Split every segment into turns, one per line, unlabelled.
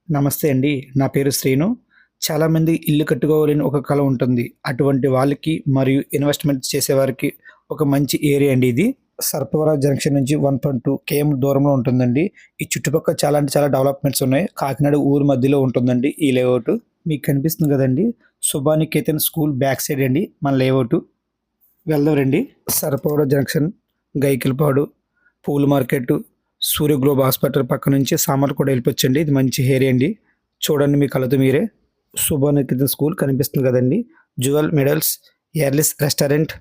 నమస్తే అండి. నా పేరు శ్రీను. చాలామంది ఇల్లు కట్టుకోవాలని ఒక కల ఉంటుంది. అటువంటి వాళ్ళకి మరియు ఇన్వెస్ట్‌మెంట్ చేసేవారికి ఒక మంచి ఏరియా అండి ఇది. సర్పవరం జంక్షన్ నుంచి 1.2 కేఎం దూరంలో ఉంటుందండి. ఈ చుట్టుపక్కల చాలా అంటే చాలా డెవలప్‌మెంట్స్ ఉన్నాయి. కాకినాడ ఊరు మధ్యలో ఉంటుందండి ఈ లేఅవుట్. మీకు కనిపిస్తుంది కదండీ! శుభానికేతన్ స్కూల్ బ్యాక్ సైడ్ అండి మన లేఅవుట్. వెళ్దాం రండి. సర్పవరం జంక్షన్, గైకిలపాడు, పూల మార్కెట్టు, సూర్య గ్లోబ్ హాస్పిటల్ పక్క నుంచి సామర్లకోట వెళ్ళిపోవచ్చండి. ఇది మంచి ఏరియా అండి. చూడండి మీ కళ్ళతో మీరే. శుభానికేతన్ స్కూల్ కనిపిస్తుంది కదండీ! Jewel medals, airless restaurant,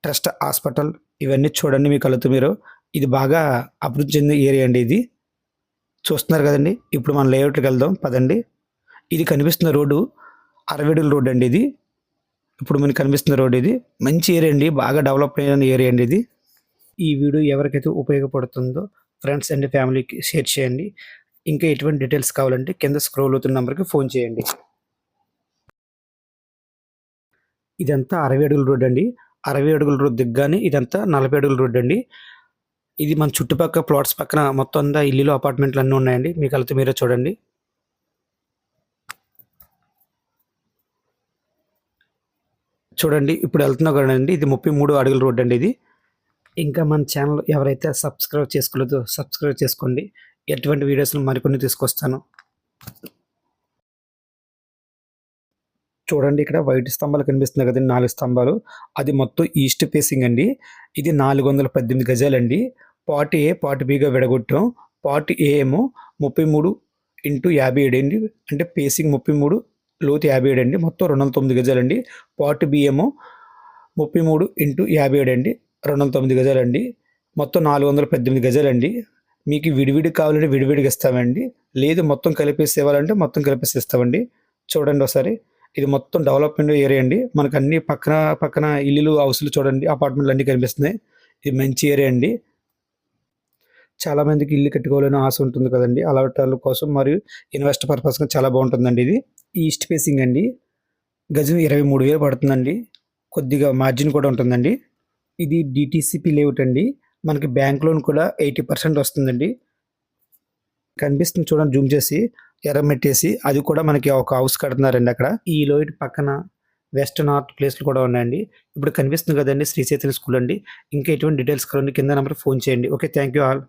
trust hospital ఇవన్నీ చూడండి మీ కళ్ళతో మీరు. ఇది బాగా అభివృద్ధి చెందిన ఏరియా అండి ఇది. చూస్తున్నారు కదండీ! ఇప్పుడు మన లేఅవుట్‌కి వెళ్దాం పదండి. ఇది కనిపిస్తున్న రోడ్డు 60 అడుగుల రోడ్ అండి ఇది. ఇప్పుడు మనకు కనిపిస్తున్న రోడ్ ఇది. మంచి ఏరియా అండి. బాగా డెవలప్ అయిన ఏరియా అండి ఇది. ఈ వీడియో ఎవరికైతే ఉపయోగపడుతుందో ఫ్రెండ్స్ అండ్ ఫ్యామిలీకి షేర్ చేయండి. ఇంకా ఎటువంటి డీటెయిల్స్ కావాలంటే కింద స్క్రోల్ అవుతున్న నంబర్‌కి ఫోన్ చేయండి. ఇదంతా 60 అడుగుల రోడ్ అండి. 60 అడుగుల రోడ్ దిగ్గానే ఇదంతా 40 అడుగుల రోడ్ అండి. ఇది మన చుట్టుపక్కల ప్లాట్స్ పక్కన మొత్తం అంతా ఇల్లులు, అపార్ట్మెంట్లు అన్నీ ఉన్నాయండి. మీ కళ్ళతో మీరే చూడండి. చూడండి ఇప్పుడు వెళ్తున్నా కదండీ! ఇది 33 అడుగుల రోడ్ అండి ఇది. ఇంకా మన ఛానల్ ఎవరైతే సబ్స్క్రైబ్ చేసుకోలేదో సబ్స్క్రైబ్ చేసుకోండి. ఎటువంటి వీడియోస్‌ని మరికొన్ని తీసుకొస్తాను. చూడండి ఇక్కడ వైట్ స్తంభాలు కనిపిస్తున్నాయి కదండీ! 4 స్తంభాలు. అది మొత్తం ఈస్ట్ ఫేసింగ్ అండి. ఇది 418 గజాలండి. పార్ట్ ఏ, పార్ట్ బిగా విడగొట్టాం. పార్ట్ ఏ ఏమో 33x57 అండి. అంటే ఫేసింగ్ 33, లోతు 57 అండి. మొత్తం 209 గజాలండి. పార్ట్ బి ఏమో 33x57 అండి. 209 గజాలండి. మొత్తం 418 గజాలండి. మీకు విడివిడి కావాలంటే విడివిడిగా ఇస్తామండి. లేదు మొత్తం కలిపేసి ఇవ్వాలంటే మొత్తం కలిపేసి ఇస్తామండి. చూడండి ఒకసారి. ఇది మొత్తం డెవలప్‌మెంట్ ఏరియా అండి. మనకు అన్ని పక్కన పక్కన ఇల్లులు, హౌస్‌లు చూడండి. అపార్ట్మెంట్‌లు అన్నీ కనిపిస్తున్నాయి. ఇది మంచి ఏరియా అండి. చాలామందికి ఇల్లు కట్టుకోవాలని ఆశ ఉంటుంది కదండీ! అలాంటి వాళ్ళ కోసం మరియు ఇన్వెస్ట్ పర్పస్‌గా చాలా బాగుంటుందండి ఇది. ఈస్ట్ ఫేసింగ్ అండి. గజం 23,000 పడుతుందండి. కొద్దిగా మార్జిన్ కూడా ఉంటుందండి. ఇది డీటీసీపీ లేఅవుట్ అండి. మనకి బ్యాంక్ లోన్ కూడా 80% వస్తుందండి. కనిపిస్తుంది చూడండి జూమ్ చేసి, ఎర్రమట్టేసి అది కూడా మనకి ఒక హౌస్ కడుతున్నారండి అక్కడ. ఈ లోయట్ పక్కన వెస్ట్, నార్త్ ప్లేస్‌లు కూడా ఉన్నాయండి. ఇప్పుడు కనిపిస్తుంది కదండీ శ్రీ చైతన్య స్కూల్ అండి. ఇంకా ఎటువంటి డీటెయిల్స్ కావాలంటే కింద నంబర్‌కి ఫోన్ చేయండి. ఓకే. Thank you all.